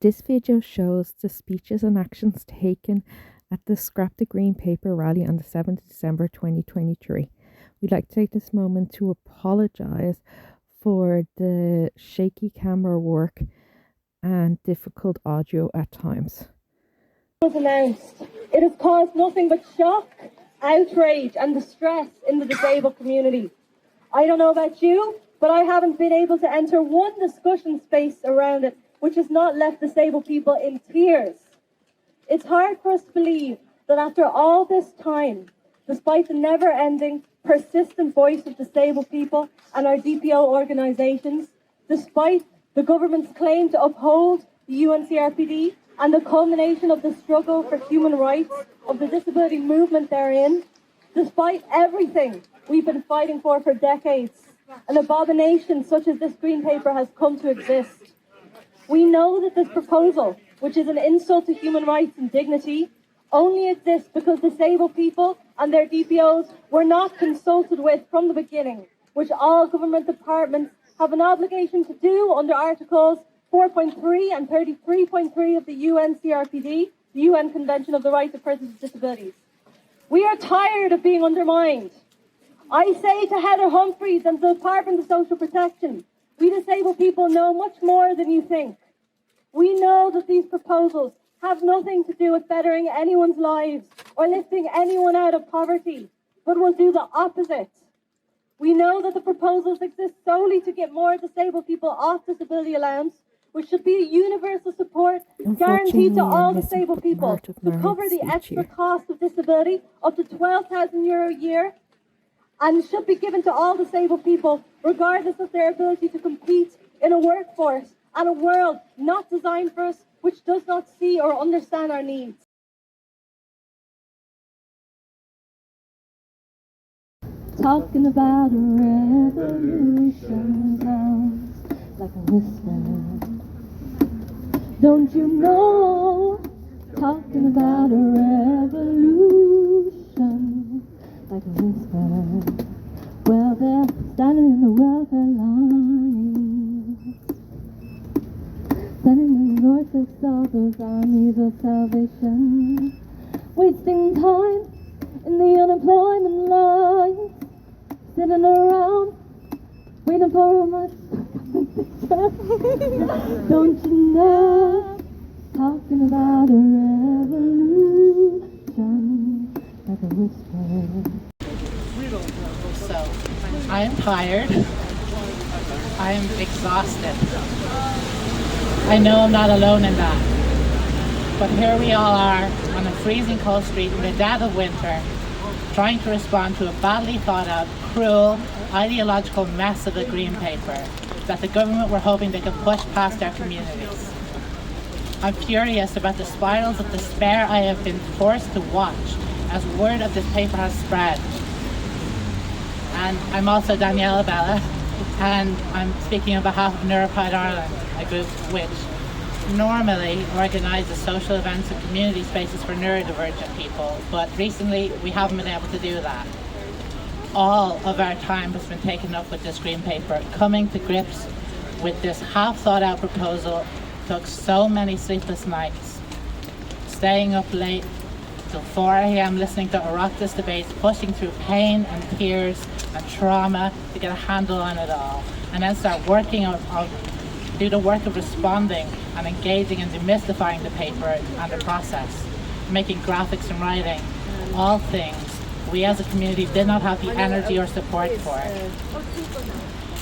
This video shows the speeches and actions taken at the Scrap the Green Paper rally on the 7th of December 2023. We'd like to take this moment to apologise for the shaky camera work and difficult audio at times. Was announced. It has caused nothing but shock, outrage and distress in the disabled community. I don't know about you, but I haven't been able to enter one discussion space around it which has not left disabled people in tears. It's hard for us to believe that after all this time, despite the never-ending, persistent voice of disabled people and our DPO organisations, despite the government's claim to uphold the UNCRPD and the culmination of the struggle for human rights of the disability movement therein, despite everything we've been fighting for decades, an abomination such as this green paper has come to exist. We know that this proposal, which is an insult to human rights and dignity, only exists because disabled people and their DPOs were not consulted with from the beginning, which all government departments have an obligation to do under Articles 4.3 and 33.3 of the UNCRPD, the UN Convention of the Rights of Persons with Disabilities. We are tired of being undermined. I say to Heather Humphreys and the Department of Social Protection, we disabled people know much more than you think. We know that these proposals have nothing to do with bettering anyone's lives or lifting anyone out of poverty, but will do the opposite. We know that the proposals exist solely to get more disabled people off disability allowance, which should be a universal support guaranteed to all disabled people to cover the extra cost of disability up to €12,000 a year, and should be given to all disabled people regardless of their ability to compete in a workforce and a world not designed for us, which does not see or understand our needs. Talking about a revolution sounds like a whisper. Don't you know? Talking about a revolution like a whisper. Well, they're standing in the welfare line, standing in the voices of those armies of salvation, wasting time in the unemployment line, sitting around waiting for a much. Don't you know? Talking about a revolution like a whisper. So, I am tired. I am exhausted. I know I'm not alone in that. But here we all are on a freezing cold street in the dead of winter, trying to respond to a badly thought out, cruel, ideological mess of a green paper that the government were hoping they could push past our communities. I'm furious about the spirals of despair I have been forced to watch as word of this paper has spread. And I'm also Daniella Bella, and I'm speaking on behalf of Neuropride Ireland, a group which normally organises social events and community spaces for neurodivergent people, but recently we haven't been able to do that. All of our time has been taken up with this green paper. Coming to grips with this half thought out proposal took so many sleepless nights, staying up late till 4 a.m. listening to Oireachtas debates, pushing through pain and tears and trauma to get a handle on it all, and then start working on do the work of responding and engaging and demystifying the paper and the process, making graphics and writing, all things we as a community did not have the energy or support for.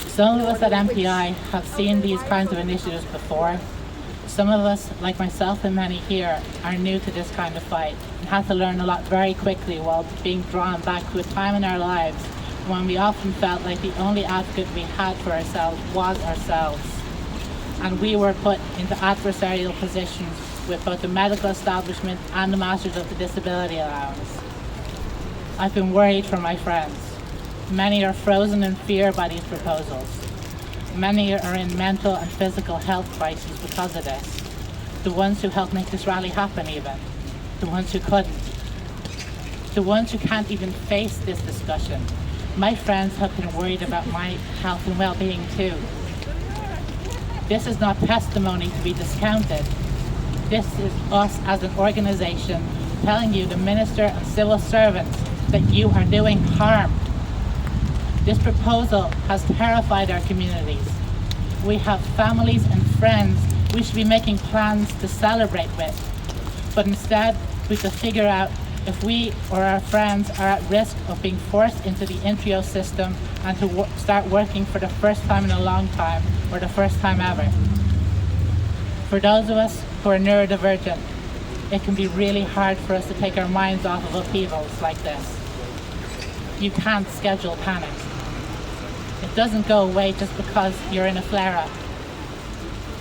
Some of us at MPI have seen these kinds of initiatives before. Some of us, like myself and many here, are new to this kind of fight and had to learn a lot very quickly while being drawn back to a time in our lives when we often felt like the only advocate we had for ourselves was ourselves. And we were put into adversarial positions with both the medical establishment and the Masters of the Disability Allowance. I've been worried for my friends. Many are frozen in fear by these proposals. Many are in mental and physical health crises because of this. The ones who helped make this rally happen even. The ones who couldn't. The ones who can't even face this discussion. My friends have been worried about my health and well-being too. This is not testimony to be discounted. This is us as an organisation telling you, the minister and civil servants, that you are doing harm. This proposal has terrified our communities. We have families and friends we should be making plans to celebrate with, but instead we have to figure out if we or our friends are at risk of being forced into the Intrio system and to start working for the first time in a long time, or the first time ever. For those of us who are neurodivergent, it can be really hard for us to take our minds off of upheavals like this. You can't schedule panic. It doesn't go away just because you're in a flare-up.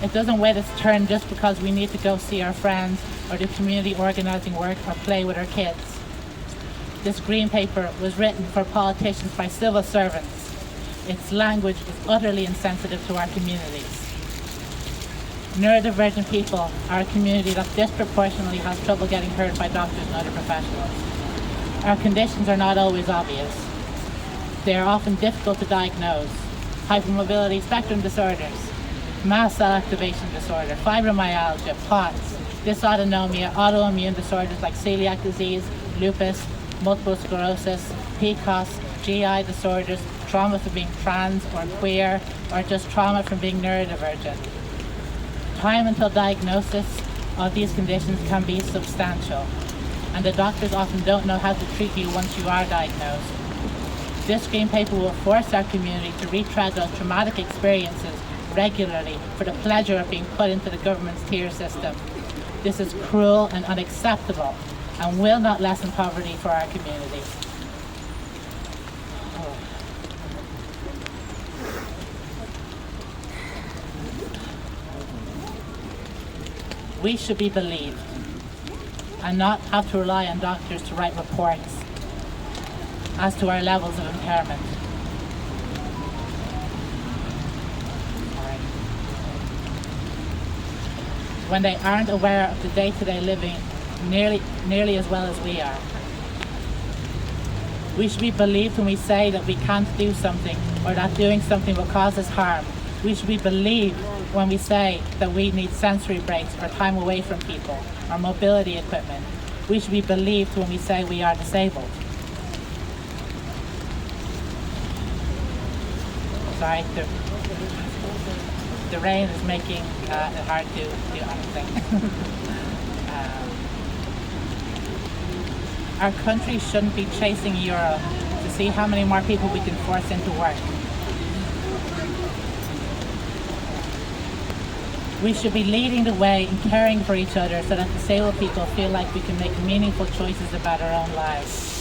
It doesn't wait its turn just because we need to go see our friends or do community organising work or play with our kids. This green paper was written for politicians by civil servants. Its language is utterly insensitive to our communities. Neurodivergent people are a community that disproportionately has trouble getting heard by doctors and other professionals. Our conditions are not always obvious. They are often difficult to diagnose. Hypermobility spectrum disorders, mast cell activation disorder, fibromyalgia, POTS, dysautonomia, autoimmune disorders like celiac disease, lupus, multiple sclerosis, PCOS, GI disorders, trauma from being trans or queer, or just trauma from being neurodivergent. Time until diagnosis of these conditions can be substantial, and the doctors often don't know how to treat you once you are diagnosed. This green paper will force our community to retread those traumatic experiences regularly for the pleasure of being put into the government's tier system. This is cruel and unacceptable and will not lessen poverty for our community. We should be believed and not have to rely on doctors to write reports as to our levels of impairment. When they aren't aware of the day-to-day living nearly as well as we are. We should be believed when we say that we can't do something or that doing something will cause us harm. We should be believed when we say that we need sensory breaks or time away from people or mobility equipment. We should be believed when we say we are disabled. Sorry, the rain is making it hard to do anything. Our country shouldn't be chasing Euro to see how many more people we can force into work. We should be leading the way in caring for each other so that disabled people feel like we can make meaningful choices about our own lives.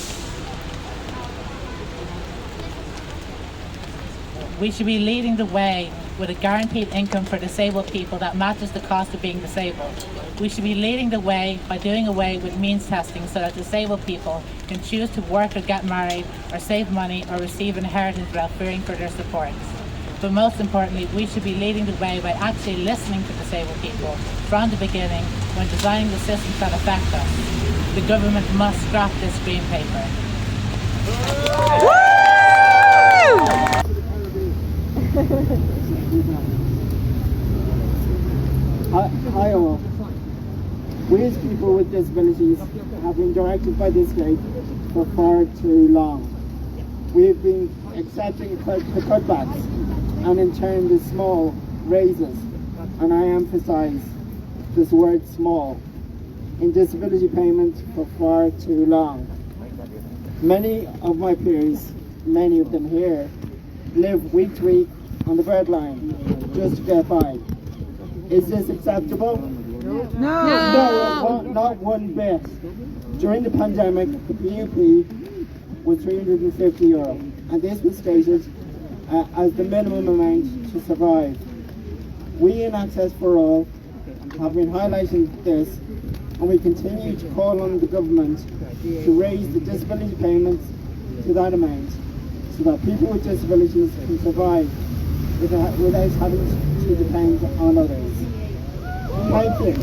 We should be leading the way with a guaranteed income for disabled people that matches the cost of being disabled. We should be leading the way by doing away with means testing so that disabled people can choose to work or get married or save money or receive inheritance without fearing for their supports. But most importantly, we should be leading the way by actually listening to disabled people from the beginning when designing the systems that affect us. The government must scrap this green paper. Hi all. We as people with disabilities have been directed by this gate for far too long. We have been accepting the cutbacks and in turn the small raises, and I emphasise this word small, in disability payments for far too long. Many of my peers, many of them here, live week to week on the breadline just to get by. Is this acceptable? No, not one bit. During the pandemic, the PUP was €350, and this was stated as the minimum amount to survive. We in Access for All have been highlighting this, and we continue to call on the government to raise the disability payments to that amount so that people with disabilities can survive without having to depend on others. Thank you.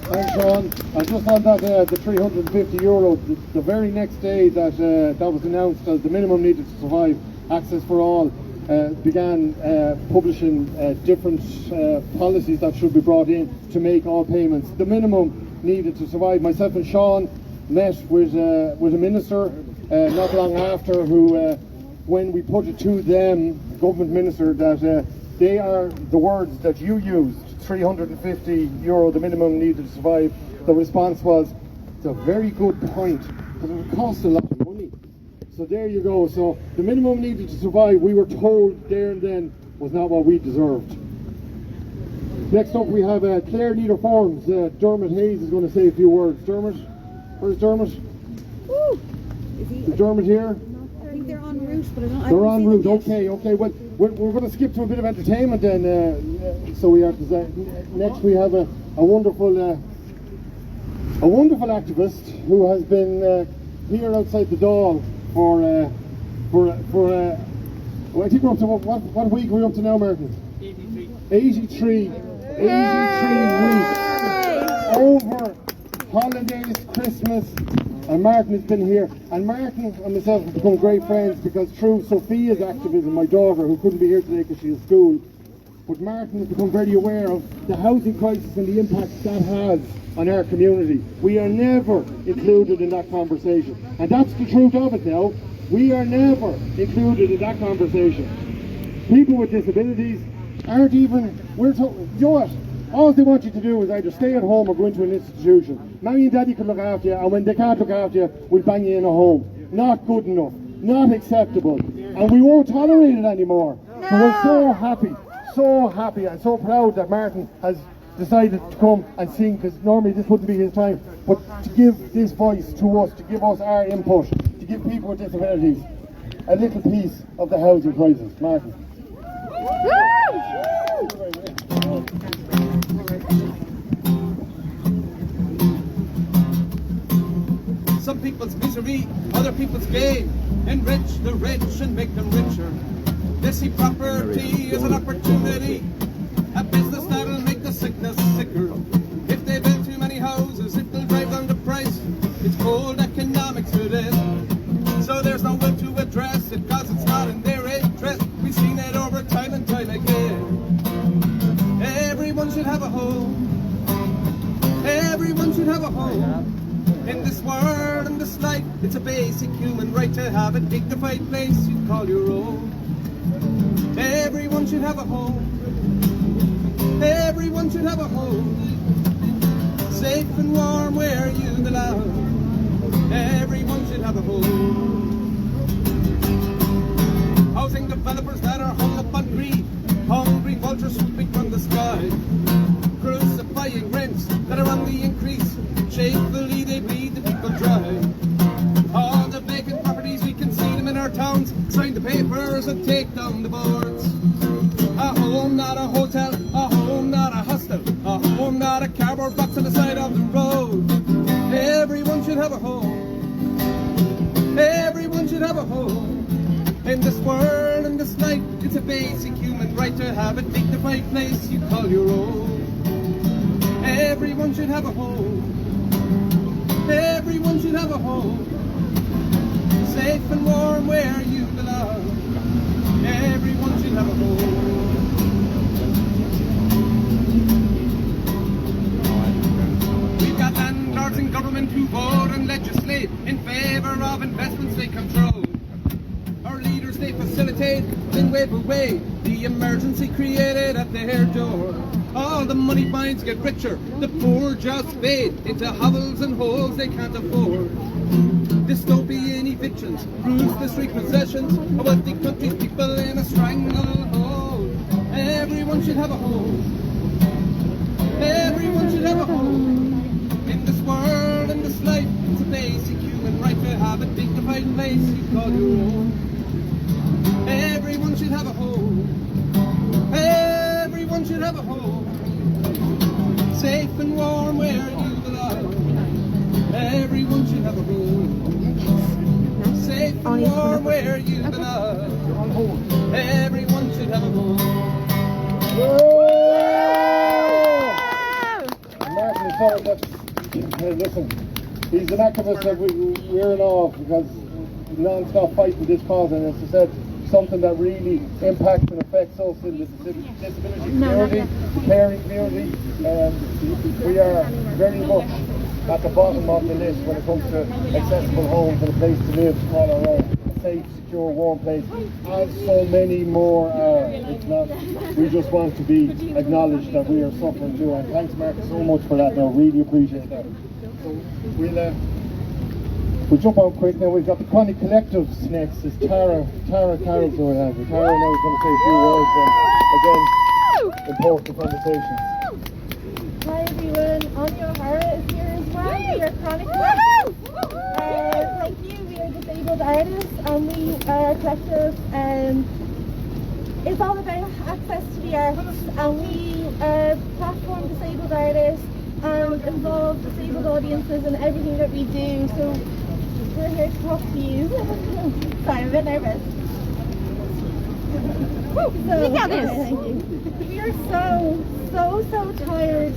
Thanks, Sean. I just on that the €350, the very next day that that was announced as the minimum needed to survive Access for All, began publishing different policies that should be brought in to make all payments the minimum needed to survive. Myself and Sean met with a minister not long after, who when we put it to them, government minister, that they are the words that you used, €350 the minimum needed to survive, the response was, it's a very good point, but it would cost a lot of money. So there you go. So the minimum needed to survive, we were told there and then, was not what we deserved. Next up we have Clare Leader Forums. Dermot Hayes is going to say a few words. Dermot? Where's Dermot? Woo! Is Dermot here? I think they're en route, but I don't. They're en route. Okay. Well, we're going to skip to a bit of entertainment then. So we are. Next we have a wonderful activist who has been here outside the Dáil for I think we're up to what week are we up to now, Martin? 83 weeks over holidays, Christmas, and Martin has been here. And Martin and myself have become great friends because through Sophia's activism, my daughter, who couldn't be here today because she's at school, but Martin has become very aware of the housing crisis and the impact that has on our community. We are never included in that conversation, and that's the truth of it now. We are never included in that conversation. People with disabilities aren't even, you know what? All they want you to do is either stay at home or go into an institution. Mommy and Daddy can look after you, and when they can't look after you, we'll bang you in a home. Not good enough, not acceptable, and we won't tolerate it anymore. So we're so happy and so proud that Martin has decided to come and sing, because normally this wouldn't be his time, but to give this voice to us, to give us our input, to give people with disabilities a little piece of the housing crisis. Martin. Some people's misery, other people's gain, enrich the rich and make them richer. They see property as an opportunity, a business that'll make the sickness sicker. If they build too many houses, it will drive down the price. It's cold economics to this. So there's no will to address it, cause it's not in their interest. We've seen it over time and time again. Everyone should have a home. Everyone should have a home. In this world, in this life, it's a basic human right to have a dignified place you call your own. Everyone should have a home. Everyone should have a home. Safe and warm where you belong. Everyone should have a home. Housing developers that are hung up on greed, hungry vultures swooping from the sky, crucifying rents that are on the increase. Shamefully they bleed the people dry. All the vacant properties, we can see them in our towns. Sign the papers and take down the boards. A home, not a hotel. A home, not a hostel. A home, not a cardboard box on the side of the road. Everyone should have a home. Everyone should have a home. In this world, in this life, it's a basic human right to have a dignified place you call your own. Everyone should have a home. Everyone should have a home. Safe and warm where you belong. Everyone should have a home. We've got landlords in government who vote and legislate in favour of investments they control. Our leaders they facilitate, then wave away the emergency created at their door. All the money minds get richer, the poor just fade into hovels and holes they can't afford. Dystopian evictions, ruthless repossessions of wealthy country's people in a stranglehold. Everyone should have a home. Everyone should have a home. In this world, in this life, it's a basic human right to have a dignified place you call your own. Everyone should have a home. Everyone should have a home. Safe and warm where you belong. Everyone should have a home. Safe and warm where you belong. Everyone should have a home. Martin is told that, listen, he's an activist that we're in awe of, because non-stop fighting this cause, and as I said, something that really impacts and affects us in the disability community, the caring community. We are very much at the bottom of the list when it comes to accessible homes and a place to live, to call our own, a safe, secure, warm place, as so many more are. It's not, we just want to be acknowledged that we are suffering too, and thanks Mark so much for that now, really appreciate that. So we'll jump on quick now. We've got the Chronic Collectives next. It's Carroll Carroll now is going to say a few words and again important conversations. Hi everyone, Áine O'Hara is here as well. We are Chronic Collectives. Like you, we are disabled artists and we are a collective. It's all about access to the arts, and we platform disabled artists and involve disabled audiences in everything that we do. So we're here to talk to you. Sorry, I'm a bit nervous. So, thank you. We are so tired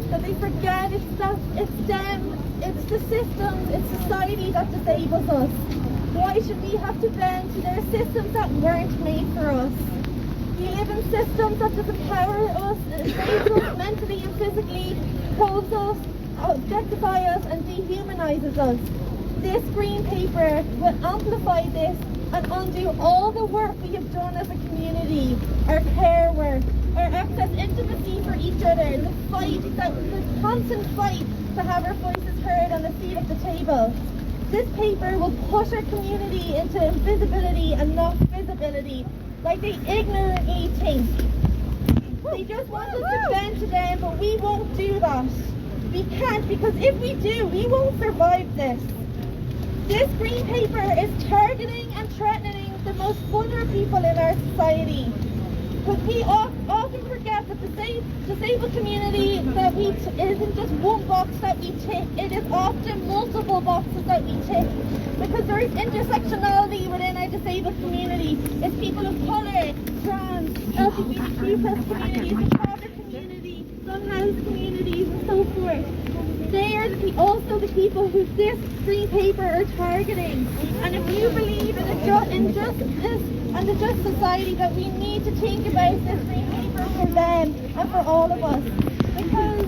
that they forget it's them, it's the systems, it's society that disables us. Why should we have to bend to their systems that weren't made for us? We live in systems that disempower us, enslave us mentally and physically, holds us, objectify us and dehumanises us. This green paper will amplify this and undo all the work we have done as a community, our care work, our access intimacy for each other, the constant fight to have our voices heard and a seat at the table. This paper will push our community into invisibility and not visibility, like they ignorantly think. They just want us to bend to them, but we won't do that. We can't, because if we do, we won't survive this. This green paper is targeting and threatening the most vulnerable people in our society. Because we often forget that the disabled community that isn't just one box that we tick, it is often multiple boxes that we tick. Because there is intersectionality within our disabled community. It's people of colour, trans, LGBTQ plus communities, the poverty community, unhoused communities and so forth. They are also the people who this green paper are targeting. And if you believe in justice and the just society, that we need to think about this green paper for them and for all of us. Because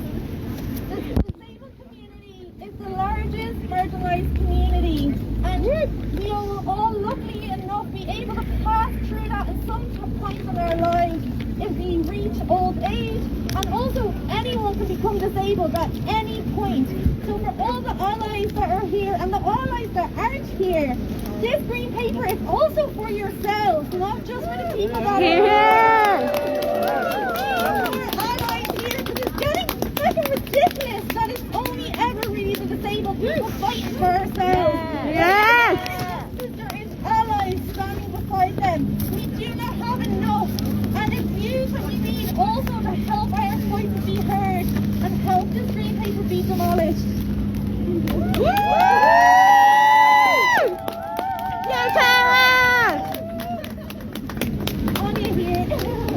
the disabled community is the largest marginalised community. And we will all luckily enough be able to pass through that at some point in our lives if we reach old age. And also anyone can become disabled at any point. So for all the allies that are here and the allies that aren't here, this green paper is also for yourselves, not just for the people that are here. Allies here, because it's getting fucking ridiculous that it's only ever really the disabled people fighting for ourselves. Yes! There is allies standing beside them. We do not have enough, and it's you that we need also to help our voices be heard and help this green paper be demolished.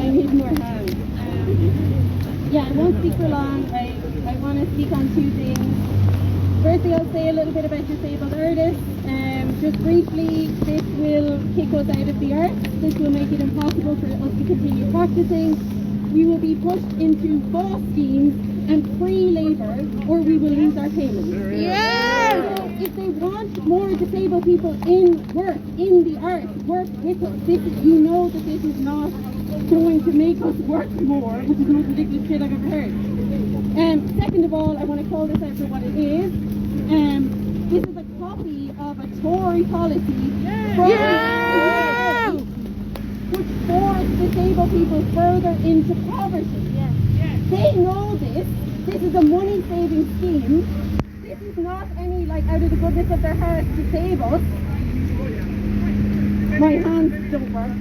I need more hands. Yeah, I won't speak for long. I want to speak on two things. Firstly, I'll say a little bit about disabled artists. Just briefly, this will kick us out of the arts. This will make it impossible for us to continue practicing. We will be pushed into boss schemes and free labour, or we will lose our payments. Yeah! So if they want more disabled people in the arts, work with us. You know that this is not going to make us work more, which is the most ridiculous shit I've ever heard. Second of all, I want to call this out for what it is. This is a copy of a Tory policy which forced disabled people further into poverty. They know this. This is a money-saving scheme. This is not any, out of the goodness of their hearts to save us. My hands don't work.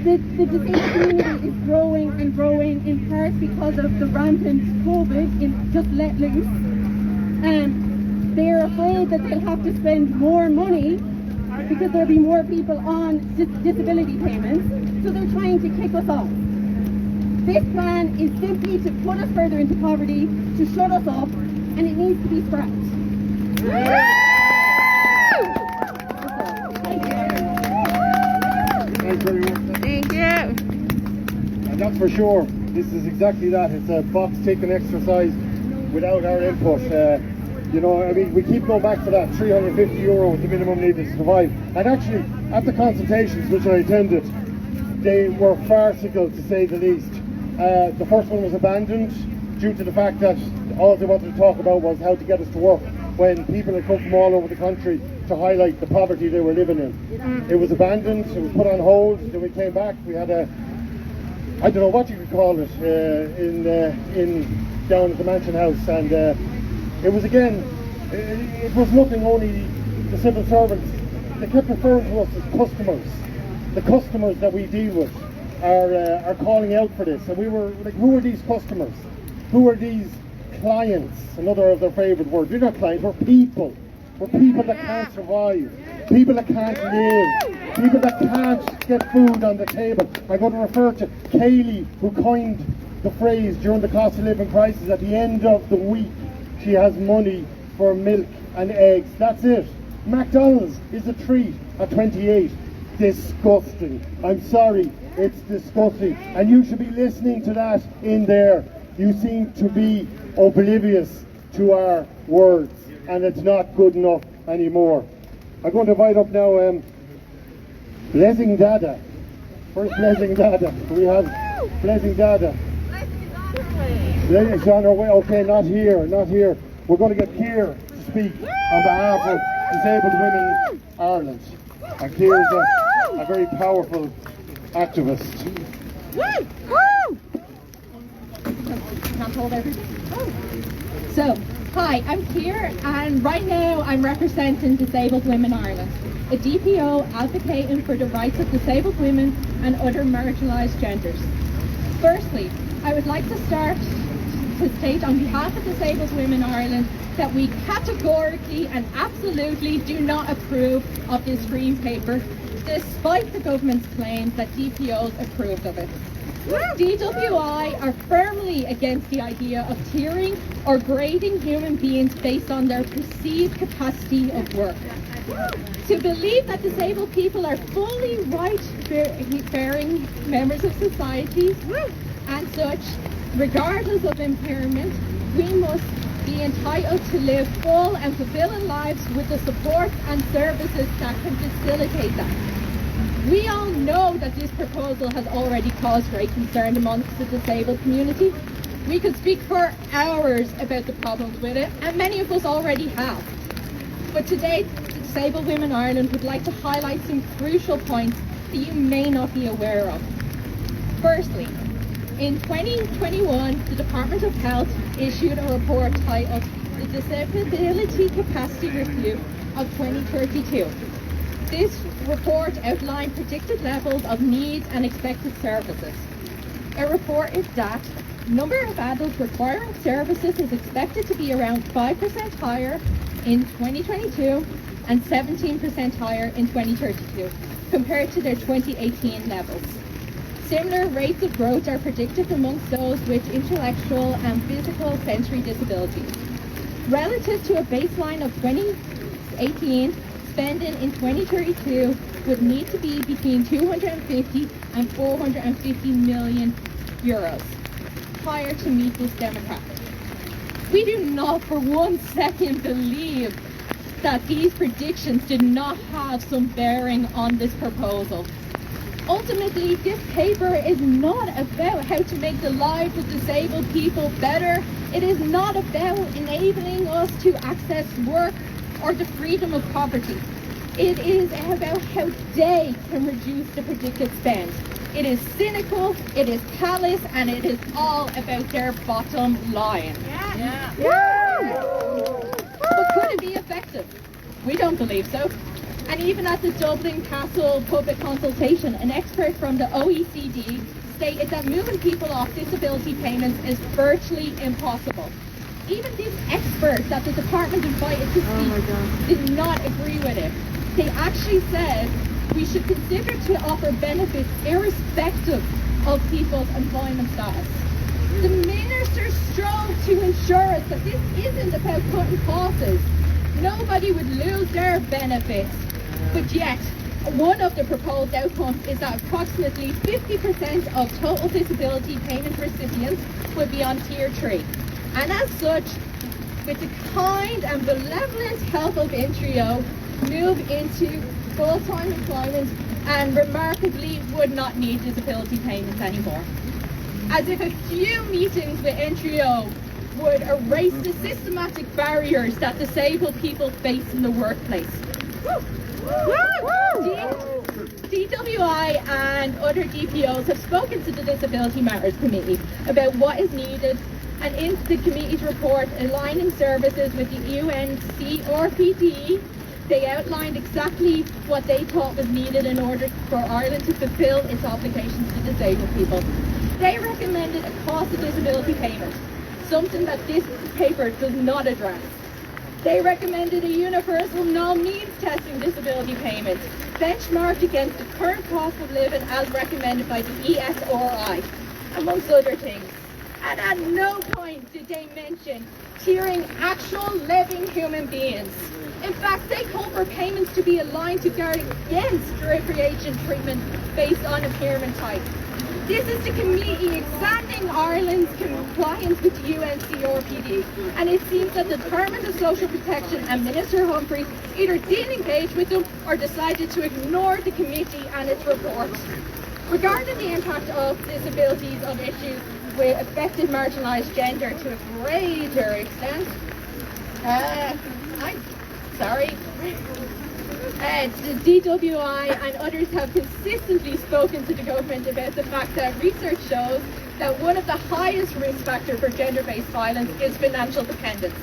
The disabled community is growing and growing, in part because of the rampant COVID just let loose. They're afraid that they'll have to spend more money because there'll be more people on disability payments, so they're trying to kick us off. This plan is simply to put us further into poverty, to shut us up, and it needs to be scrapped. Thank you. Thanks very much. Thank you. And that's for sure. This is exactly that. It's a box-ticking exercise without our input. You know, I mean, we keep going back to that €350 is the minimum needed to survive. And actually, at the consultations which I attended, they were farcical to say the least. The first one was abandoned due to the fact that all they wanted to talk about was how to get us to work, when people had come from all over the country to highlight the poverty they were living in. It was abandoned, it was put on hold, then we came back, we had a, I don't know what you could call it, down at the Mansion House, and it was again, it was nothing, only the civil servants. They kept referring to us as customers. The customers that we deal with are calling out for this, and we were like, who are these customers? Who are these clients? Another of their favourite words. We're not clients, we're people. We're people that can't survive, people that can't live, people that can't get food on the table. I'm going to refer to Kaylee, who coined the phrase during the cost of living crisis, at the end of the week she has money for milk and eggs. That's it. McDonald's is a treat at 28. Disgusting. I'm sorry, it's disgusting. And you should be listening to that in there. You seem to be oblivious to our words, and it's not good enough anymore. I'm going to invite up now Blezzing Dada. First Blezzing Dada. We have Blezzing Dada. Blezzing's on her way. Okay, not here, not here. We're going to get Cír to speak on behalf of Disabled Women Ireland. And Cír is a very powerful activist. Can't hold everything. So, hi, I'm Cír, and right now I'm representing Disabled Women Ireland, a DPO advocating for the rights of disabled women and other marginalised genders. Firstly, I would like to start to state on behalf of Disabled Women Ireland that we categorically and absolutely do not approve of this green paper, despite the government's claims that DPOs approved of it. DWI are firmly against the idea of tiering or grading human beings based on their perceived capacity of work. To believe that disabled people are fully right-bearing members of society and such, regardless of impairment, we must be entitled to live full and fulfilling lives with the support and services that can facilitate that. We all know that this proposal has already caused great concern amongst the disabled community. We could speak for hours about the problems with it, and many of us already have. But today, Disabled Women Ireland would like to highlight some crucial points that you may not be aware of. Firstly, in 2021, the Department of Health issued a report titled The Disability Capacity Review of 2032. This report outlined predicted levels of needs and expected services. It reported that number of adults requiring services is expected to be around 5% higher in 2022 and 17% higher in 2032 compared to their 2018 levels. Similar rates of growth are predicted amongst those with intellectual and physical sensory disabilities. Relative to a baseline of 2018, spending in 2032 would need to be between 250 and 450 million euros higher to meet this demographic. We do not for 1 second believe that these predictions did not have some bearing on this proposal. Ultimately, this paper is not about how to make the lives of disabled people better. It is not about enabling us to access work or the freedom of poverty. It is about how they can reduce the predicted spend. It is cynical, it is callous, and it is all about their bottom line. But could it be effective? We don't believe so. And even at the Dublin Castle public consultation, an expert from the OECD stated that moving people off disability payments is virtually impossible. Even these experts that the department invited to speak did not agree with it. They actually said we should consider to offer benefits irrespective of people's employment status. The minister strove to ensure us that this isn't about cutting costs. Nobody would lose their benefits. But yet, One of the proposed outcomes is that approximately 50% of total disability payment recipients would be on Tier 3. And as such, with the kind and benevolent help of NTRIO, move into full-time employment and remarkably would not need disability payments anymore. As if a few meetings with NTRIO would erase the systematic barriers that disabled people face in the workplace. DWI and other DPOs have spoken to the Disability Matters Committee about what is needed, and in the committee's report aligning services with the UNCRPD, they outlined exactly what they thought was needed in order for Ireland to fulfil its obligations to disabled people. They recommended a cost of disability payment, something that this paper does not address. They recommended a universal no-means testing disability payment, benchmarked against the current cost of living as recommended by the ESRI, amongst other things. And at no point did they mention tiering actual living human beings. In fact, they call for payments to be aligned to guard against discrimination treatment based on impairment type. This is the committee examining Ireland's compliance with the UNCRPD, and it seems that the Department of Social Protection and Minister Humphreys either didn't engage with them or decided to ignore the committee and its report. Regarding the impact of disabilities on issues with affected marginalised gender to a greater extent, the DWI and others have consistently spoken to the government about the fact that research shows that one of the highest risk factors for gender-based violence is financial dependence.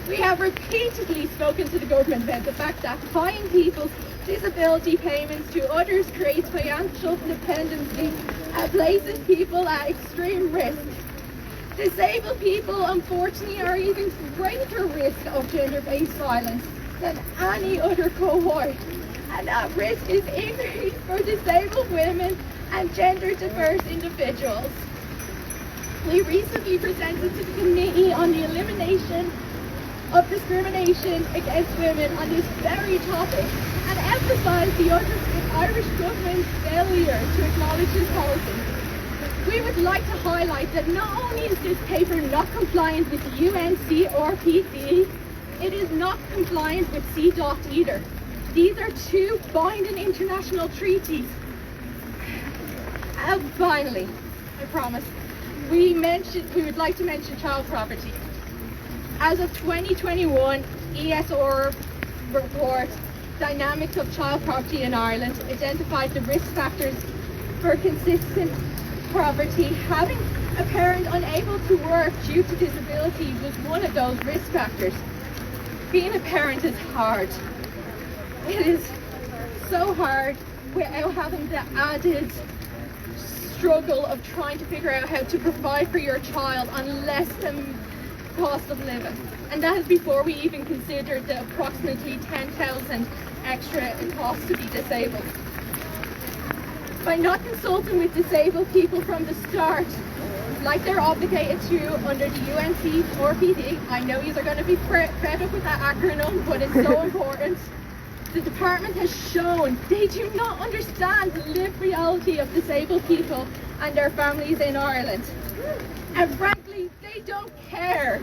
We have repeatedly spoken to the government about the fact that tying people's disability payments to others creates financial dependency and places people at extreme risk. Disabled people, unfortunately, are even greater risk of gender-based violence than any other cohort, and that risk is increased for disabled women and gender-diverse individuals. We recently presented to the Committee on the Elimination of Discrimination Against Women on this very topic and emphasised the Irish government's failure to acknowledge this policy. We would like to highlight that not only is this paper not compliant with the UNCRPD, it is not compliant with CDOT either. These are two binding international treaties. And finally, I promise, we would like to mention child property. As of 2021, ESR report, Dynamics of Child Property in Ireland, identified the risk factors for consistent poverty. Having a parent unable to work due to disability was one of those risk factors. Being a parent is hard. It is so hard without having the added struggle of trying to figure out how to provide for your child on less than cost of living. And that is before we even consider the approximately 10,000 extra it costs to be disabled. By not consulting with disabled people from the start, like they're obligated to under the UNCRPD, I know you are going to be fed up with that acronym, but it's so important. The department has shown they do not understand the lived reality of disabled people and their families in Ireland. And frankly, they don't care.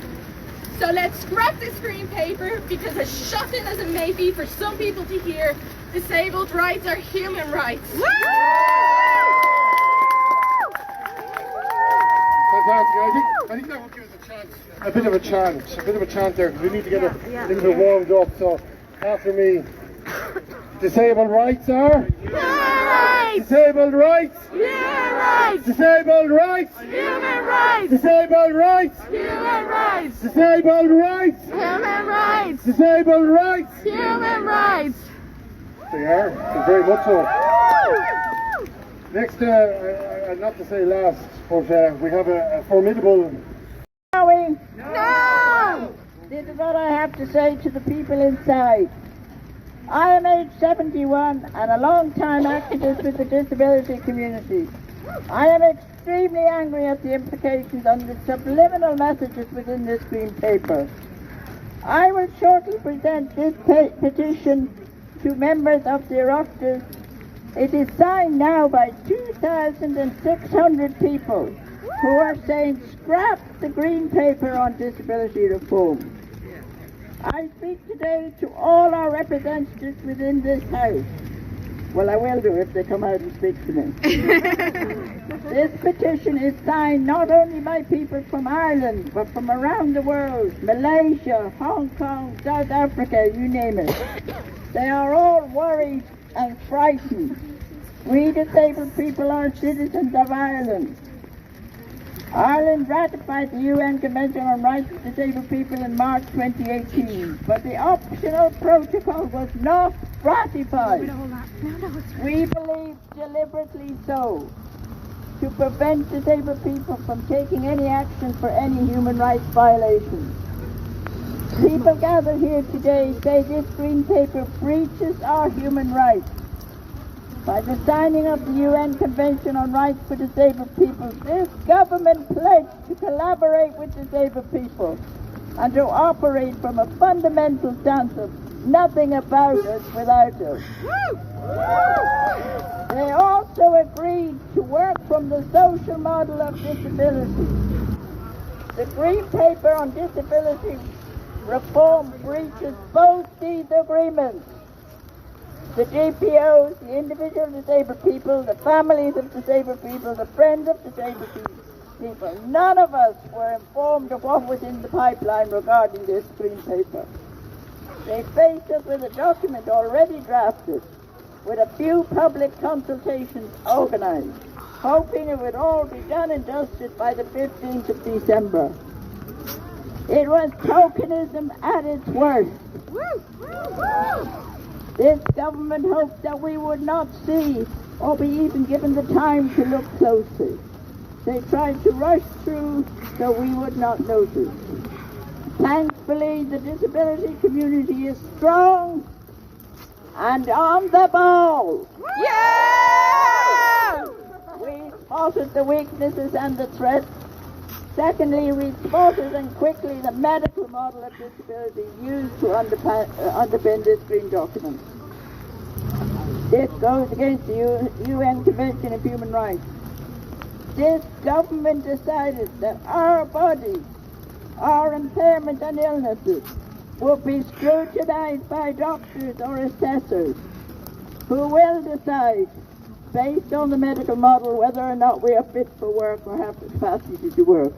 So let's scrap this green paper, because as shocking as it may be for some people to hear, disabled rights are human rights. Fantastic. I think that will give us a bit of a chant there, because we need to get a little bit warmed up. So after me, disabled rights are? Human rights! Disabled rights? Human rights! Disabled rights? Human rights! Disabled rights? Human rights! Disabled rights? Human rights! Disabled rights? Human rights! They are, very much so. Next, not to say last, but we have a formidable... No! This is what I have to say to the people inside. I am age 71 and a long-time activist with the disability community. I am extremely angry at the implications on the subliminal messages within this green paper. I will shortly present this petition to members of the Oireachtas It is signed now by 2,600 people who are saying scrap the Green Paper on disability reform. I speak today to all our representatives within this House. Well, I will do if they come out and speak to me. This petition is signed not only by people from Ireland, but from around the world, Malaysia, Hong Kong, South Africa, you name it. They are all worried and frightened. We disabled people are citizens of Ireland. Ireland ratified the UN Convention on Rights of Disabled People in March 2018, but the optional protocol was not ratified. We believe deliberately so, to prevent disabled people from taking any action for any human rights violations. People gathered here today say this Green Paper breaches our human rights. By the signing of the UN Convention on Rights for Disabled People, this government pledged to collaborate with disabled people and to operate from a fundamental stance of nothing about us without us. They also agreed to work from the social model of disability. The Green Paper on disability reform breaches both these agreements. The GPOs, the individual disabled people, the families of disabled people, the friends of disabled people, none of us were informed of what was in the pipeline regarding this Green Paper. They faced us with a document already drafted, with a few public consultations organised, hoping it would all be done and dusted by the 15th of December. It was tokenism at its worst. This government hoped that we would not see or be even given the time to look closely. They tried to rush through so we would not notice. Thankfully, the disability community is strong and on the ball. Yeah! We spotted the weaknesses and the threats. Secondly, we spotted and quickly the medical model of disability used to underpin this green document. This goes against the UN Convention of Human Rights. This government decided that our bodies, our impairments and illnesses will be scrutinized by doctors or assessors who will decide, based on the medical model, whether or not we are fit for work or have the capacity to work.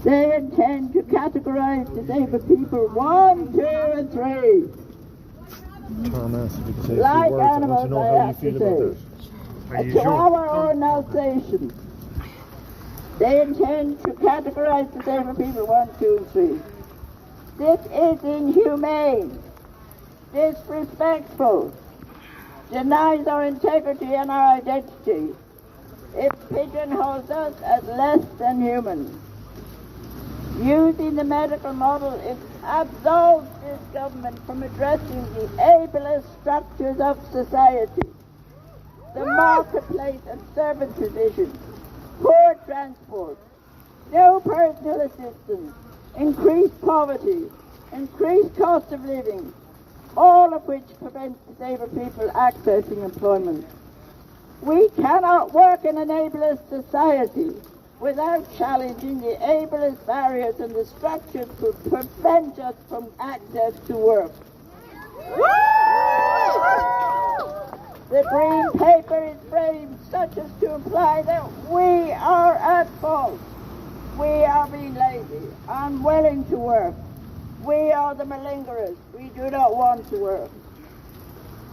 They intend to categorize disabled people 1, 2, and 3. Like animals, I have to say. To our organisation, they intend to categorize disabled people 1, 2, and 3. This is inhumane, disrespectful, denies our integrity and our identity. It pigeonholes us as less than human. Using the medical model, it absolves this government from addressing the ableist structures of society, the marketplace and service provision, poor transport, no personal assistance, increased poverty, increased cost of living, all of which prevents disabled people accessing employment. We cannot work in an ableist society without challenging the ableist barriers and the structures to prevent us from access to work. The Green Paper is framed such as to imply that we are at fault. We are being lazy, unwilling to work. We are the malingerers. We do not want to work.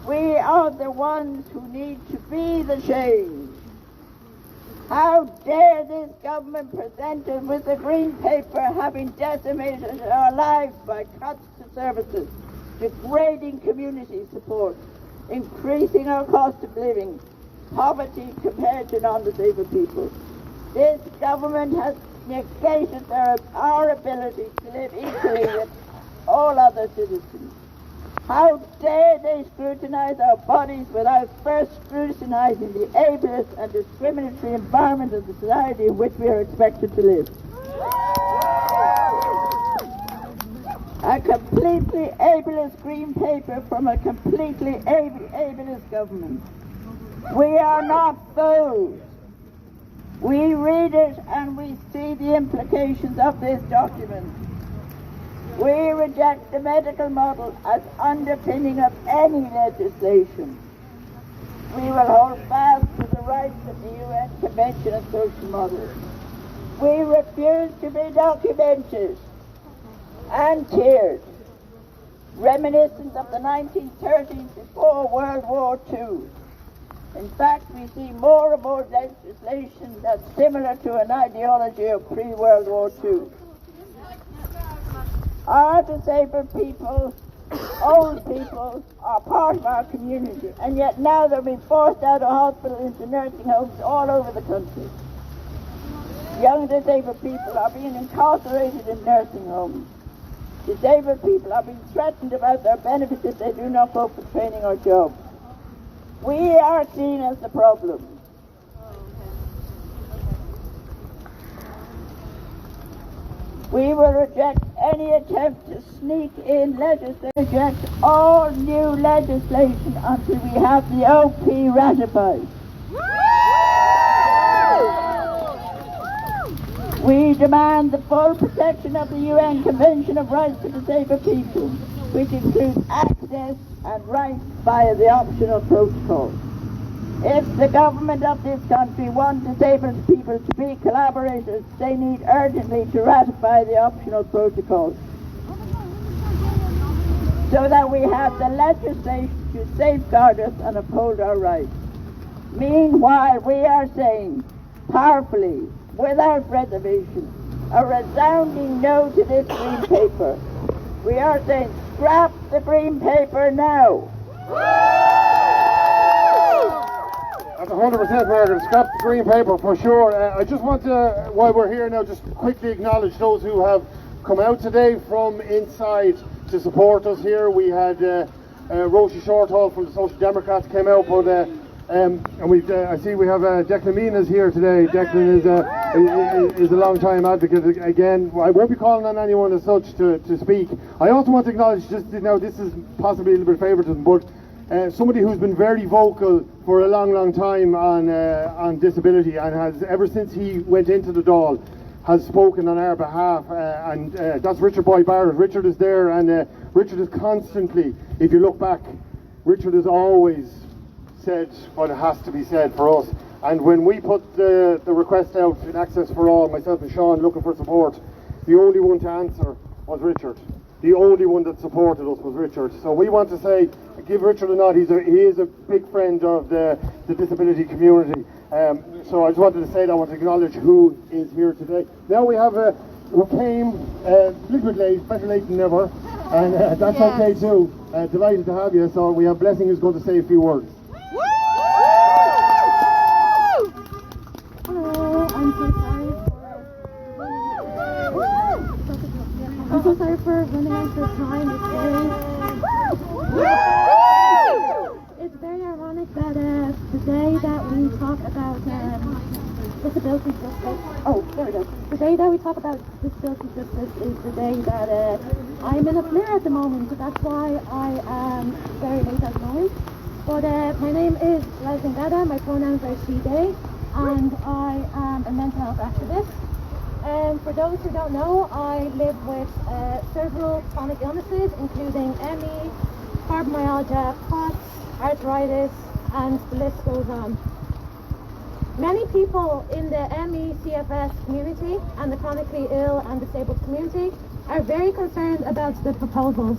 We are the ones who need to be the change. How dare this government present us with the Green Paper, having decimated our lives by cuts to services, degrading community support, increasing our cost of living, poverty compared to non-disabled people. This government has negated our ability to live equally with all other citizens. How dare they scrutinize our bodies without first scrutinizing the ableist and discriminatory environment of the society in which we are expected to live. A completely ableist Green Paper from a completely ableist government. We are not fools. We read it and we see the implications of this document. We reject the medical model as underpinning of any legislation. We will hold fast to the rights of the UN Convention on Social Models. We refuse to be documented and tiered, reminiscent of the 1930s before World War II. In fact, we see more and more legislation that's similar to an ideology of pre-World War II. Our disabled people, old people, are part of our community, and yet now they're being forced out of hospital into nursing homes all over the country. Young disabled people are being incarcerated in nursing homes. Disabled people are being threatened about their benefits if they do not go for training or jobs. We are seen as the problem. We will reject any attempt to sneak in legislation, reject all new legislation until we have the OP ratified. We demand the full protection of the UN Convention of Rights for Disabled People, which includes access and rights via the optional protocol. If the government of this country wants disabled people to be collaborators, they need urgently to ratify the optional protocol so that we have the legislation to safeguard us and uphold our rights. Meanwhile, we are saying powerfully, without reservation, a resounding no to this green paper. We are saying scrap the green paper now. That's 100%, Margaret. Scrap the green paper for sure. I just want to, while we're here now, just quickly acknowledge those who have come out today from inside to support us here. We had Roshi Shorthall from the Social Democrats came out, but and I see we have Declan Meena's here today. Declan is a long-time advocate. Again, I won't be calling on anyone as such to speak. I also want to acknowledge, just now, this is possibly a little bit of favouritism, but somebody who's been very vocal for a long time on disability, and has, ever since he went into the Dáil, has spoken on our behalf, and that's Richard Boyd Barrett. Richard is there, and Richard is constantly, if you look back, Richard has always said what has to be said for us. And when we put the request out in Access for All, myself and Sean looking for support, the only one to answer was Richard. The only one that supported us was Richard. So we want to say, give Richard a nod. He is a big friend of the disability community. So I just wanted to say that. I want to acknowledge who is here today. Now we have who came a little bit late, better late than never, and that's okay too. Delighted to have you. So we have Blezzing who's going to say a few words. I'm so sorry for running out of time. It's very ironic that the day that we talk about disability justice, the day that we talk about disability justice is the day that I'm in a flare at the moment, so that's why I am very late at night. But my name is Blezzing Dada, my pronouns are she, they, and I am a mental health activist. For those who don't know, I live with several chronic illnesses, including ME, fibromyalgia, POTS, arthritis, and the list goes on. Many people in the ME, CFS community and the chronically ill and disabled community are very concerned about the proposals.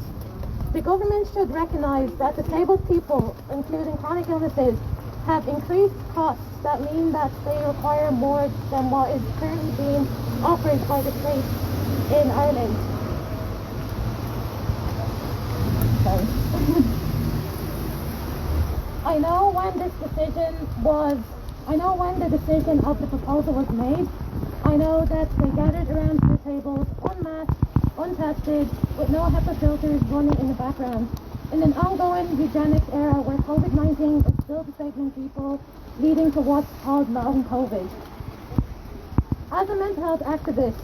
The government should recognise that disabled people, including chronic illnesses, have increased costs that mean that they require more than what is currently being offered by the state in Ireland. Sorry. I know when the decision of the proposal was made. I know that they gathered around the tables unmasked, untested, with no HEPA filters running in the background. In an ongoing eugenics era where COVID-19 is still disabling people, leading to what's called long COVID. As a mental health activist,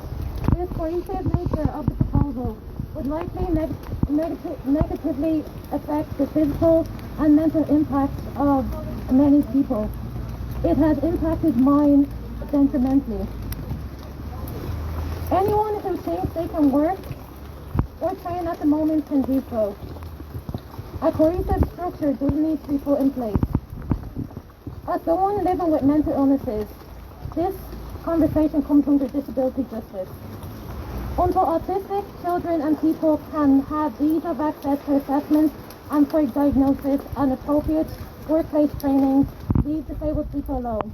this coercive nature of the proposal would likely negatively affect the physical and mental impacts of many people. It has impacted mine detrimentally. Anyone who thinks they can work or train at the moment can do so. A cohesive structure does need to be put in place. As someone living with mental illnesses, this conversation comes under disability justice. Until autistic children and people can have ease of access to assessment and for diagnosis and appropriate workplace training, leave disabled people alone.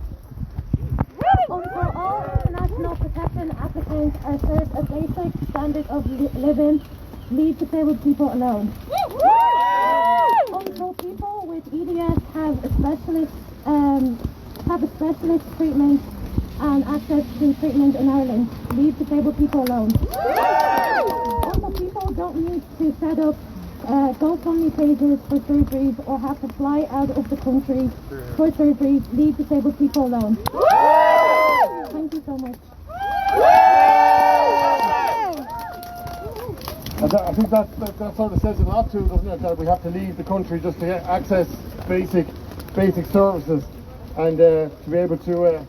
Until all international protection applicants are served a basic standard of living, leave disabled people alone. Until people with EDS have a specialist treatment and access to treatment in Ireland, leave disabled people alone. Until people don't need to set up GoFundMe pages for surgeries or have to fly out of the country for surgeries, leave disabled people alone. Thank you so much. I think that sort of says a lot too, doesn't it? That we have to leave the country just to access basic services and to be able to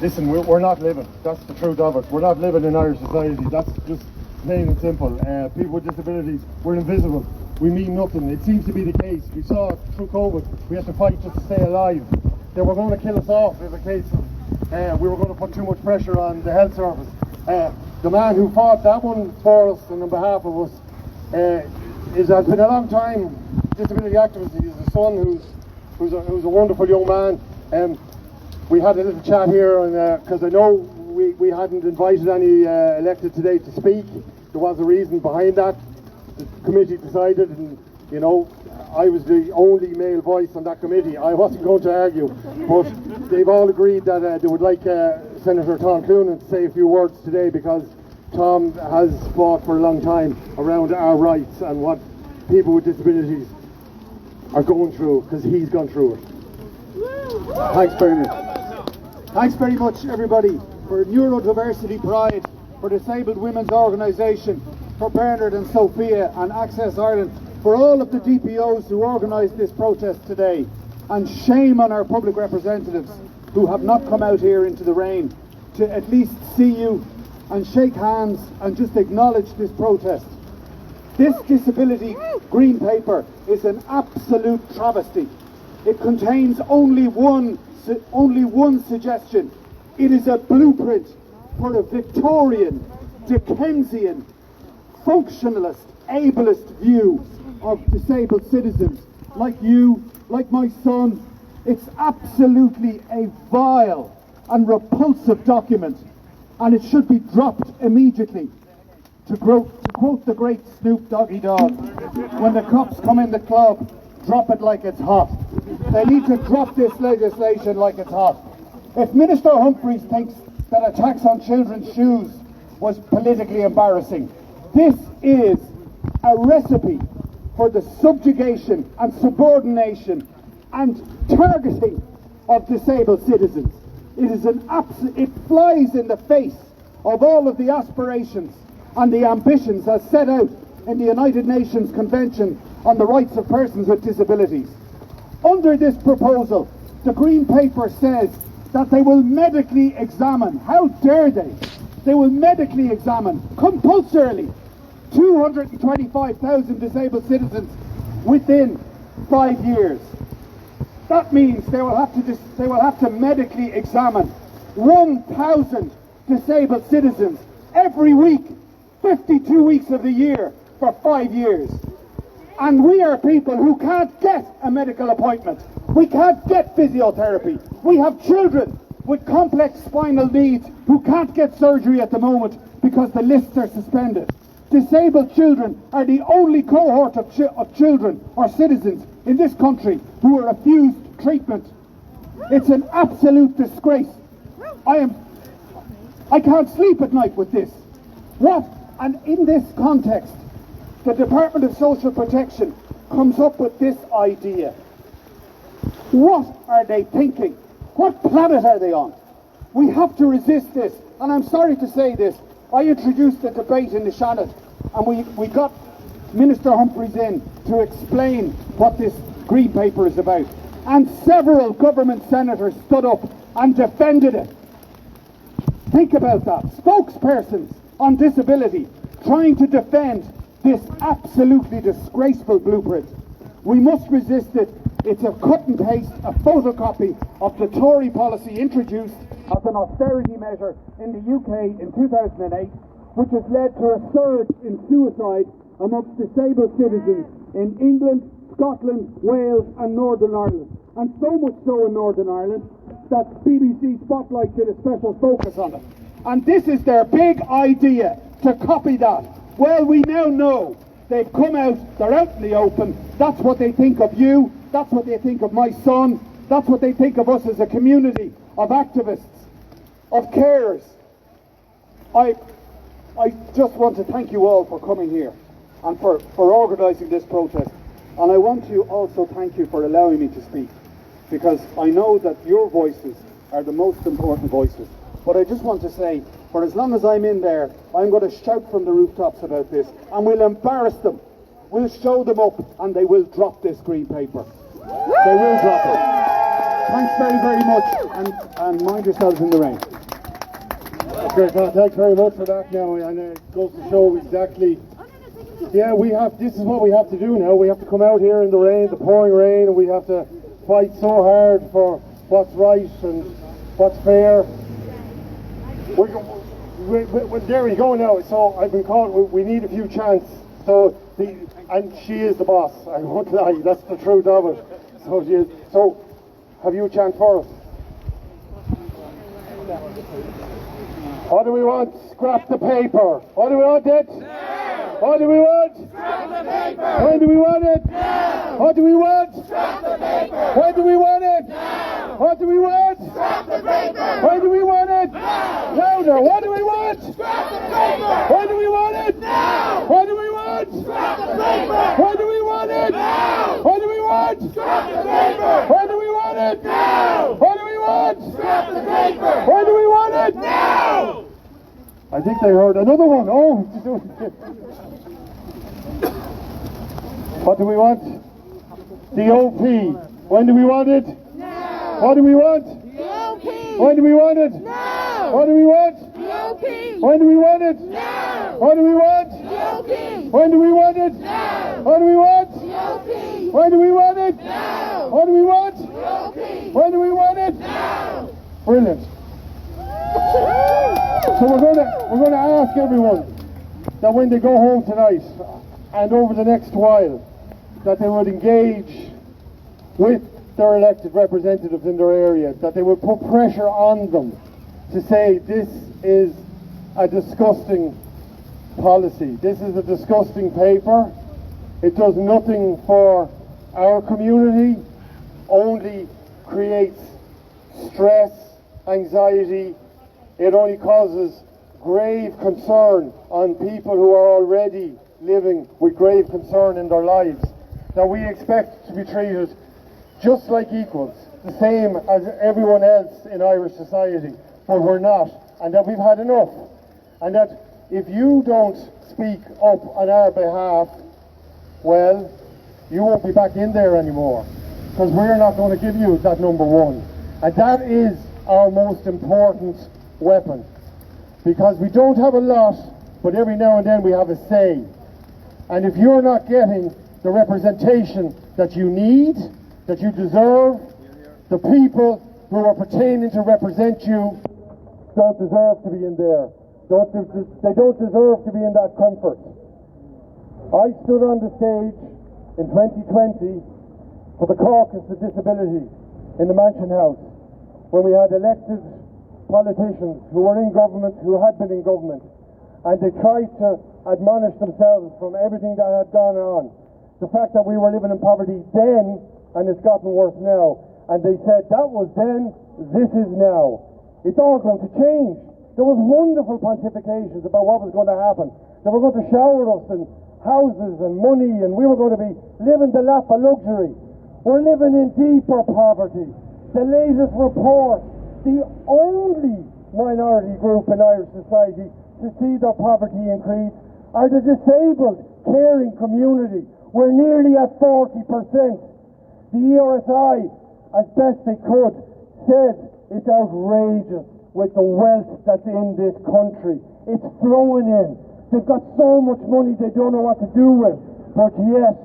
listen. We're not living. That's the truth of it. We're not living in Irish society. That's just plain and simple. People with disabilities, we're invisible. We mean nothing. It seems to be the case. We saw through COVID, we had to fight just to stay alive. They were going to kill us off in the case of we were going to put too much pressure on the health service. The man who fought that one for us and on behalf of us has been a long time disability activist. He's a son who's a wonderful young man. We had a little chat here because I know we hadn't invited any elected today to speak. There was a reason behind that. The committee decided, and you know, I was the only male voice on that committee. I wasn't going to argue, but they've all agreed that they would like Senator Tom Cloonan to say a few words today, because Tom has fought for a long time around our rights and what people with disabilities are going through, because he's gone through it. Thanks very much. Thanks very much, everybody, for Neurodiversity Pride, for Disabled Women's Organisation, for Bernard and Sophia and Access Ireland, for all of the DPOs who organised this protest today. And shame on our public representatives who have not come out here into the rain to at least see you and shake hands and just acknowledge this protest. This disability green paper is an absolute travesty. It contains only one suggestion. It is a blueprint for a Victorian, Dickensian, functionalist, ableist view of disabled citizens like you, like my son. It's absolutely a vile and repulsive document, and it should be dropped immediately. To quote the great Snoop Doggy Dogg, when the cops come in the club, drop it like it's hot. They need to drop this legislation like it's hot. If Minister Humphreys thinks that attacks on children's shoes was politically embarrassing, this is a recipe for the subjugation and subordination and targeting of disabled citizens. It is it flies in the face of all of the aspirations and the ambitions as set out in the United Nations Convention on the Rights of Persons with Disabilities. Under this proposal, the Green Paper says that they will medically examine, how dare they? They will medically examine, compulsorily, 225,000 disabled citizens within 5 years. That means they will have to medically examine 1,000 disabled citizens every week, 52 weeks of the year for 5 years. And we are people who can't get a medical appointment. We can't get physiotherapy. We have children with complex spinal needs who can't get surgery at the moment because the lists are suspended. Disabled children are the only cohort of children or citizens in this country who are refused treatment. It's an absolute disgrace. I can't sleep at night with this. And in this context, the Department of Social Protection comes up with this idea. What are they thinking? What planet are they on? We have to resist this. And I'm sorry to say this. I introduced a debate in the Shannon, and we got Minister Humphreys in to explain what this Green Paper is about. and several government senators stood up and defended it. Think about that. Spokespersons on disability trying to defend this absolutely disgraceful blueprint. We must resist it. It's a cut and paste, a photocopy of the Tory policy introduced as an austerity measure in the UK in 2008, which has led to a surge in suicide amongst disabled citizens in England, Scotland, Wales and Northern Ireland. And so much so in Northern Ireland that BBC Spotlight did a special focus on it. And this is their big idea, to copy that. Well, we now know they've come out, they're out in the open. That's what they think of you, that's what they think of my son, that's what they think of us as a community of activists, of carers. I just want to thank you all for coming here and for organising this protest. And I want to also thank you for allowing me to speak, because I know that your voices are the most important voices. But I just want to say, for as long as I'm in there, I'm going to shout from the rooftops about this, and we'll embarrass them. We'll show them up, and they will drop this green paper. They will drop it. Thanks very, very much, and mind yourselves in the rain. Great, thanks very much for that now, and it goes to show exactly, yeah, this is what we have to do now. We have to come out here in the rain, the pouring rain, and we have to fight so hard for what's right and what's fair. There we go now. So I've been called, we need a few chants. So, and she is the boss, I won't lie, that's the truth of it. So she is. So, have you a chant for us? What do we want? Scrap the paper. What do we want it? Now. What do we want? Scrap the paper. When do we want it? Now. What do we want? Scrap the paper. When do we want it? Now. What do we want? Scrap the paper. When do we want it? Now. Louder. What do we want? Scrap the paper. When do we want it? Now. What do we want? Scrap the paper. When do we want it? Now. What do we want? Scrap the paper. When do we want it? Now. What do we want? Scrap the paper. When do we want it? Now. I think they heard another one. Oh. What do we want? The OP. When do we want it? Now. What do we want? The OP. When do we want it? Now. What do we want? The OP. When do we want it? Now. What do we want? The OP. When do we want it? Now. What do we want? The OP. When do we want it? Now. What do we want? The OP. When do we want it? Now. Brilliant. So we're going to ask everyone that when they go home tonight and over the next while, that they would engage with their elected representatives in their area, that they would put pressure on them to say this is a disgusting policy, this is a disgusting paper, it does nothing for our community, only creates stress, anxiety, it only causes grave concern on people who are already living with grave concern in their lives, that we expect to be treated just like equals, the same as everyone else in Irish society, but we're not, and that we've had enough, and that if you don't speak up on our behalf, well, you won't be back in there anymore, because we're not going to give you that number one, and that is our most important weapon, because we don't have a lot, but every now and then we have a say, and if you're not getting the representation that you need, that you deserve, the people who are pertaining to represent you don't deserve to be in there. They don't deserve to be in that comfort. I stood on the stage in 2020 for the caucus of disability in the Mansion House, when we had elected politicians who were in government, who had been in government, and they tried to admonish themselves from everything that had gone on. The fact that we were living in poverty then, and it's gotten worse now. And they said, that was then, this is now. It's all going to change. There was wonderful pontifications about what was going to happen. They were going to shower us in houses and money, and we were going to be living the lap of luxury. We're living in deeper poverty. The latest report, the only minority group in Irish society to see their poverty increase are the disabled caring community. We're nearly at 40%. The ERSI as best they could, said it's outrageous with the wealth that's in this country. It's flowing in. They've got so much money they don't know what to do with. But yet,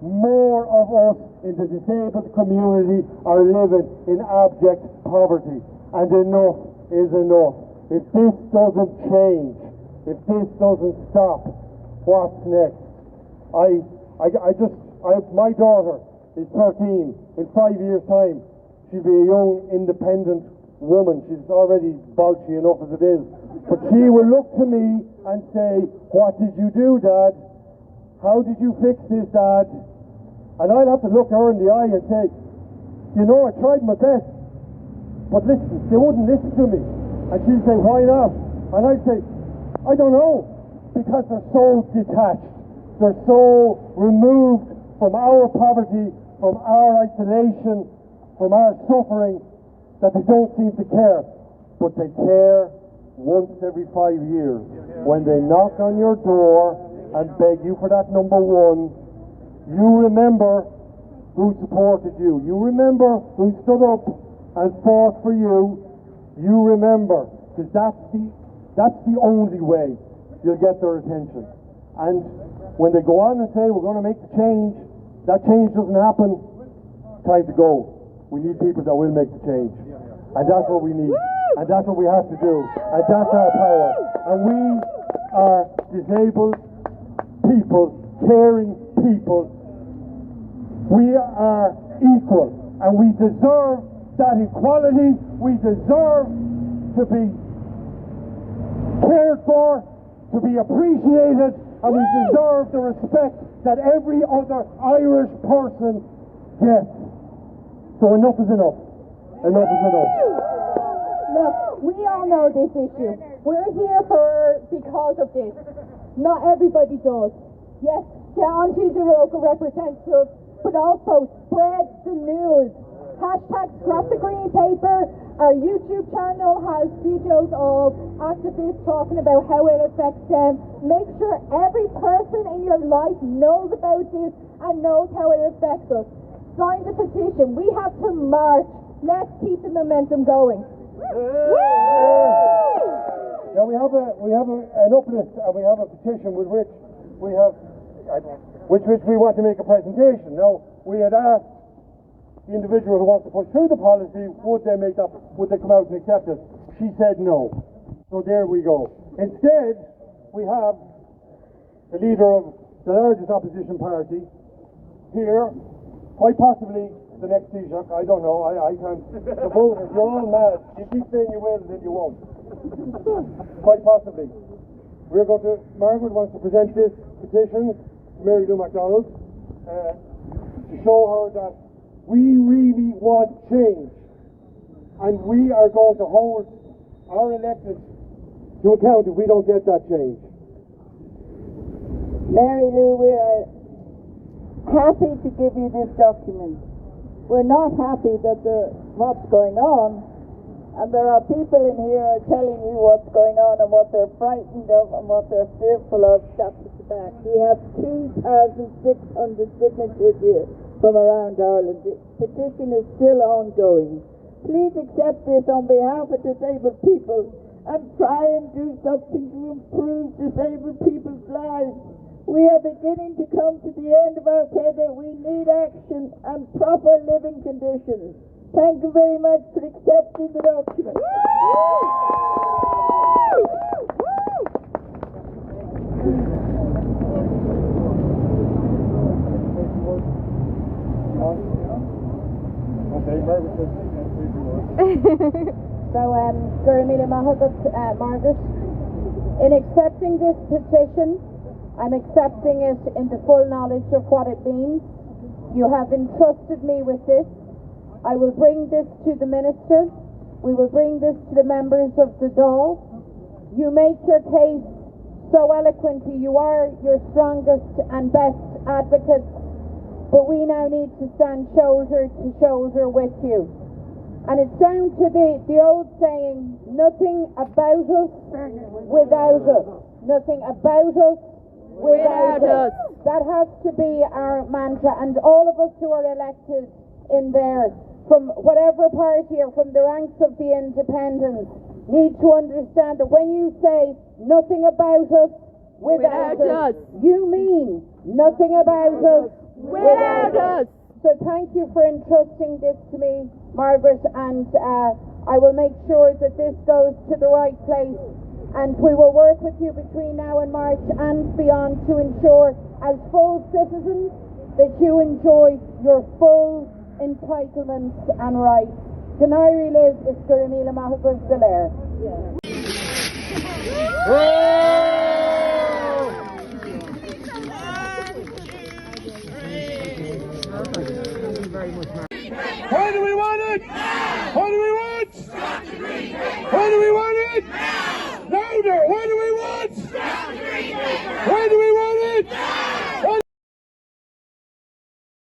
more of us in the disabled community are living in abject poverty. And enough is enough. If this doesn't change, if this doesn't stop, what's next? My daughter is 13. In 5 years' time, she'll be a young, independent woman. She's already bulgy enough as it is. But she will look to me and say, "What did you do, Dad? How did you fix this, Dad?" And I'll have to look her in the eye and say, "You know, I tried my best. But listen, they wouldn't listen to me." And she'd say, "Why not?" And I'd say, "I don't know." Because they're so detached. They're so removed from our poverty, from our isolation, from our suffering, that they don't seem to care. But they care once every 5 years when they knock on your door and beg you for that number one. You remember who supported you. You remember who stood up and fought for you. You remember, because that's the only way you'll get their attention. And when they go on and say, "We're going to make the change," that change doesn't happen. Time to go. We need people that will make the change. And that's what we need. And that's what we have to do. And that's our power. And we are disabled people, caring people. We are equal. And we deserve that equality. We deserve to be cared for, to be appreciated, and we deserve the respect that every other Irish person gets. So enough is enough. Enough is enough. Look, we all know this issue. We're here because of this. Not everybody does. Yes, get onto the local representative, but also spread the news. Hashtag scrap the green paper. Our YouTube channel has videos of activists talking about how it affects them. Make sure every person in your life knows about this and knows how it affects us. Sign the petition. We have to march. Let's keep the momentum going. Now we have an uplift, and we have a petition with which we want to make a presentation. Now we had asked the individual who wants to push through the policy, would they come out and accept it? She said no. So there we go. Instead, we have the leader of the largest opposition party here, quite possibly the next Taoiseach, I don't know, I can't. The voters, you're all mad. You keep saying you will, then you won't. Quite possibly. Margaret wants to present this petition to Mary Lou MacDonald to show her that we really want change, and we are going to hold our electeds to account if we don't get that change. Mary Lou, we are happy to give you this document. We're not happy that what's going on, and there are people in here are telling you what's going on and what they're frightened of and what they're fearful of. Step at the back. We have 2,600 signatures here from around Ireland. The petition is still ongoing. Please accept this on behalf of disabled people and try and do something to improve disabled people's lives. We are beginning to come to the end of our tether. We need action and proper living conditions. Thank you very much for accepting the document. Gurmila Mahagat, Margaret, in accepting this petition, I'm accepting it in the full knowledge of what it means. You have entrusted me with this. I will bring this to the Minister. We will bring this to the members of the Dáil. You make your case so eloquently. You are your strongest and best advocates. But we now need to stand shoulder to shoulder with you. And it's down to the old saying, nothing about us without us. Nothing about us without us. That has to be our mantra. And all of us who are elected in there from whatever party or from the ranks of the independents need to understand that when you say nothing about us without us, you mean nothing about us without us. So thank you for entrusting this to me, Margaret, and I will make sure that this goes to the right place, and we will work with you between now and March and beyond to ensure, as full citizens, that you enjoy your full entitlements and rights. Ganairi live is Guramila Mahagus Delair. What do we want it? What do we want? What do we want?